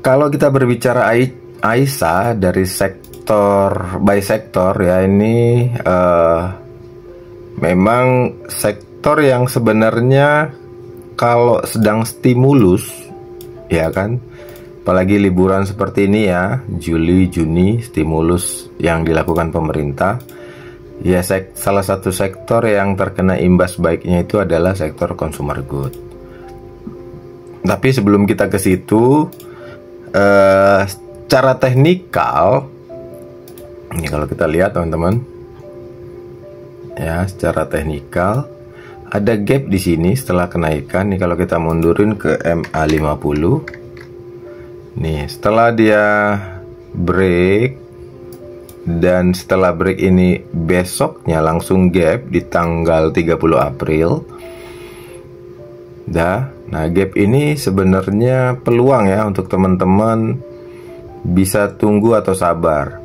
Kalau kita berbicara AISA dari sektor by sektor ya, ini memang sektor yang sebenarnya kalau sedang stimulus ya kan, apalagi liburan seperti ini ya, Juli, Juni, stimulus yang dilakukan pemerintah ya, salah satu sektor yang terkena imbas baiknya itu adalah sektor consumer good. Tapi sebelum kita ke situ, secara teknikal ini kalau kita lihat teman-teman ya, secara teknikal ada gap di sini setelah kenaikan nih. Kalau kita mundurin ke MA50 nih, setelah dia break, dan setelah break ini besoknya langsung gap di tanggal 30 April. Nah gap ini sebenarnya peluang ya untuk teman-teman bisa tunggu atau sabar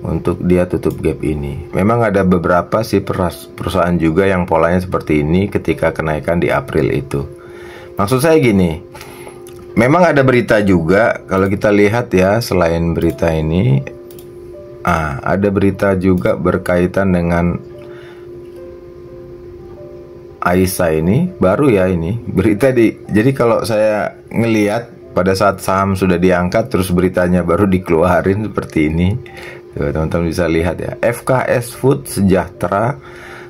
untuk dia tutup gap ini. Memang ada beberapa sih perusahaan juga yang polanya seperti ini ketika kenaikan di April itu. Maksud saya gini, memang ada berita juga kalau kita lihat ya, selain berita ini ada berita juga berkaitan dengan AISA ini, baru ya ini berita jadi kalau saya ngelihat pada saat saham sudah diangkat terus beritanya baru dikeluarin seperti ini. Tuh, teman-teman bisa lihat ya, FKS Food Sejahtera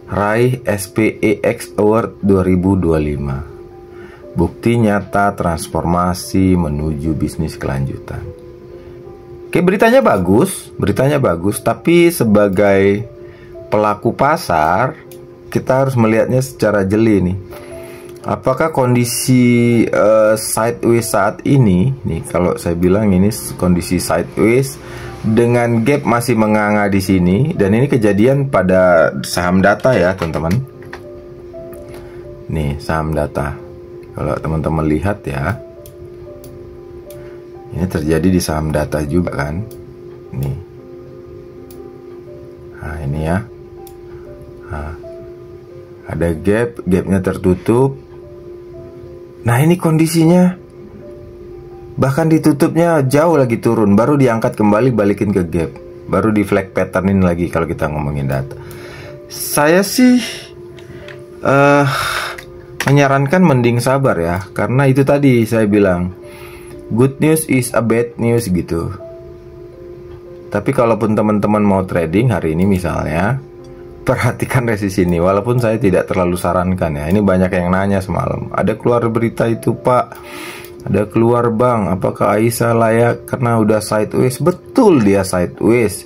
raih SPEX Award 2025. Bukti nyata transformasi menuju bisnis kelanjutan. Oke, beritanya bagus, tapi sebagai pelaku pasar kita harus melihatnya secara jeli nih. Apakah kondisi sideways saat ini nih, kalau saya bilang ini kondisi sideways dengan gap masih menganga di sini, dan ini kejadian pada saham data ya teman-teman. Nih saham data, kalau teman-teman lihat ya, ini terjadi di saham data juga kan. Nih. Nah, ini ya. Nah, ada gapnya tertutup. Nah, ini kondisinya bahkan ditutupnya jauh lagi turun, baru diangkat kembali, balikin ke gap, baru di flag patternin lagi kalau kita ngomongin data. Saya sih menyarankan mending sabar ya, karena itu tadi saya bilang good news is a bad news gitu. Tapi kalaupun teman-teman mau trading hari ini misalnya, perhatikan resisi ini. Walaupun saya tidak terlalu sarankan ya. Ini banyak yang nanya semalam, ada keluar berita itu Pak, ada keluar Bang, apakah AISA layak karena udah sideways? Betul, dia sideways.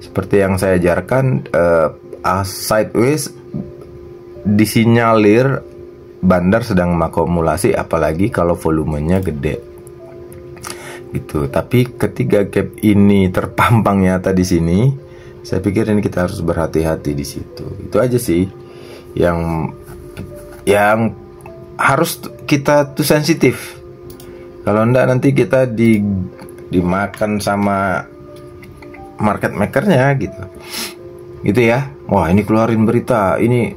Seperti yang saya ajarkan, sideways disinyalir bandar sedang mengakumulasi, apalagi kalau volumenya gede gitu. Tapi ketika gap ini terpampang nyata di sini, saya pikir ini kita harus berhati-hati di situ. Itu aja sih yang harus kita tuh sensitif. Kalau enggak nanti kita dimakan sama market makernya gitu. Gitu ya. Wah, ini keluarin berita, ini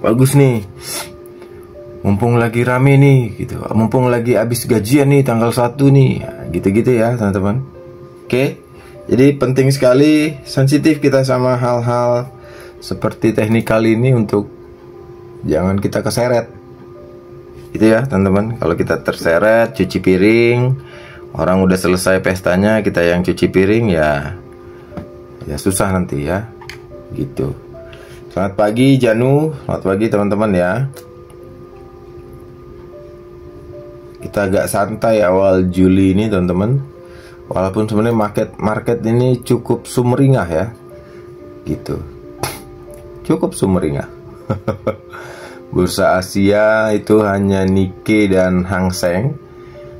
bagus nih, mumpung lagi rame nih gitu, mumpung lagi habis gajian nih tanggal 1 nih, gitu-gitu ya teman-teman. Oke, jadi penting sekali sensitif kita sama hal-hal seperti teknikal ini untuk jangan kita keseret gitu ya teman-teman. Kalau kita terseret, cuci piring, orang udah selesai pestanya, kita yang cuci piring ya susah nanti ya gitu. Selamat pagi Janu, selamat pagi teman-teman ya. Kita agak santai awal Juli ini teman-teman. Walaupun sebenarnya market ini cukup sumringah ya. Gitu. Cukup sumringah. Bursa Asia itu hanya Nikkei dan Hang Seng.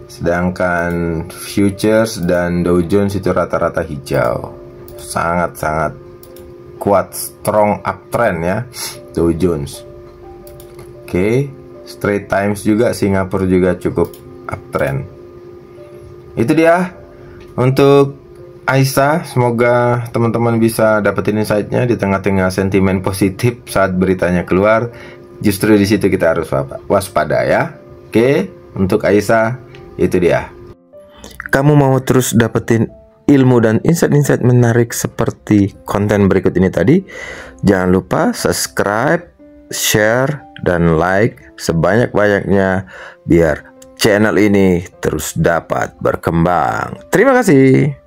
Sedangkan futures dan Dow Jones itu rata-rata hijau. Sangat-sangat kuat, strong uptrend ya Dow Jones. Oke, Straits Times juga, Singapura juga cukup uptrend. Itu dia untuk AISA. Semoga teman-teman bisa dapetin insight-nya di tengah-tengah sentimen positif saat beritanya keluar. Justru di situ kita harus waspada ya. Oke, untuk AISA itu dia. kamu mau terus dapetin ilmu dan insight-insight menarik seperti konten berikut ini tadi, jangan lupa subscribe, share, dan like sebanyak-banyaknya biar channel ini terus dapat berkembang. Terima kasih.